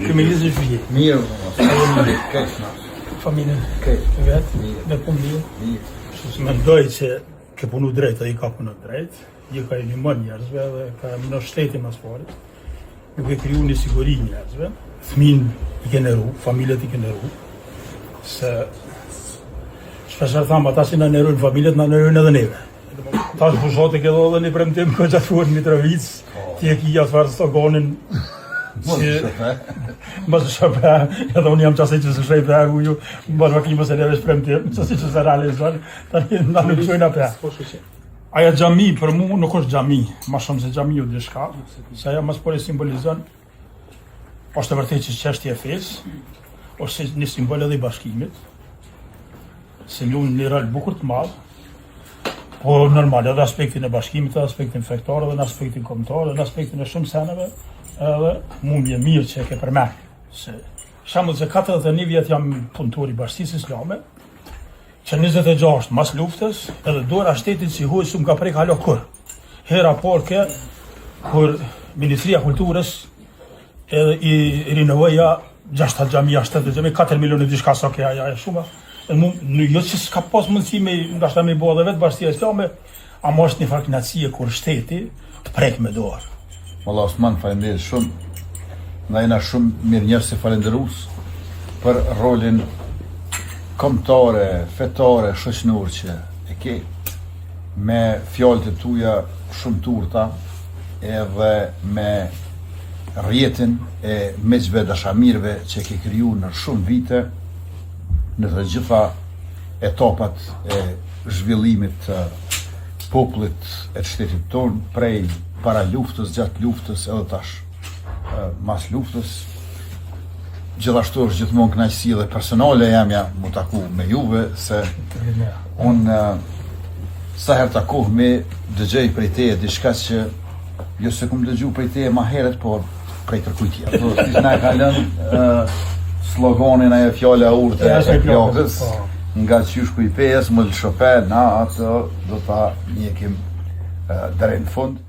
Kriminalizë shvije. Mirë, keqna. Familjen vetë, dhe punë mirë. Që mendoj që ke punu drejt, ai ka punu drejt, i ka një mën njerëzve dhe ka në shtetin mas parit. Nuk e kriju një siguri njerëzve, fëmin i ke nëru, familjet i ke nëru, se shpesher thamë, ata si në nërujnë familjet, në nërujnë edhe neve. Ta është pushote ke dhe një premtim këtë gjatuar Mitrovic, ti e kija të farë Stogonin, Mos shëpe, edhe unë jam qasaj që se shëjpe e uju, mos më klimës e neve shpremtim, që si që se realizon, tani në nuk qojnë apë. Aja gjami për mu nuk është gjami, ma shumë se gjami u dishka, se aja mas pore simbolizon, është të vërtej që qështje e fesë, është një simbol edhe i bashkimit, se lunë një rol bukur të madhë, po normal, edhe aspektin e bashkimit, edhe aspektin fektar, edhe në aspektin kombëtar, edhe në aspektin e shumë seneve, edhe mu m'je mirë që e ke përmerë. Se shambull se 41 vjet jam punëtor i Bashkisë Islame, që 26 mas luftës, edhe dora shtetit si hoj s'u m'ka prek halo kur. Hera por ke, kur Ministria Kulturës edhe i rinovoja 6 xhamia, 7 xhamia, 4 milion diçka sa ke aja e shumë. Edhe mu, jo që s'ka pas mundësi me nga shta me bo edhe vetë Bashkia Islame, ama është një farknacie kur shteti të prek me dorë. Valla Osman, falenderit shumë. Na jena shumë mirë njerëz si falenderus për rolin kombëtare, fetare, shoqnor që e ke me fjalët e tuaja shumë turta edhe me rrjetin e miqve dashamirëve që ke kriju në shumë vite në të gjitha etapat e zhvillimit të popullit e të shtetit tonë, prej para luftës, gjatë luftës edhe tash mas luftës. Gjithashtu është gjithmonë kënaqësi dhe personale jamja mu taku me juve, se unë sa herë takohemi dëgjoj prej teje diçka që jo se kum dëgju prej teje ma heret, por prej tërkujt tjetër. Po si na ka lënë sloganin ajo fjala urte e plagës, nga qysh ku i pes, më lëshope, na atë do ta njekim deri në fund.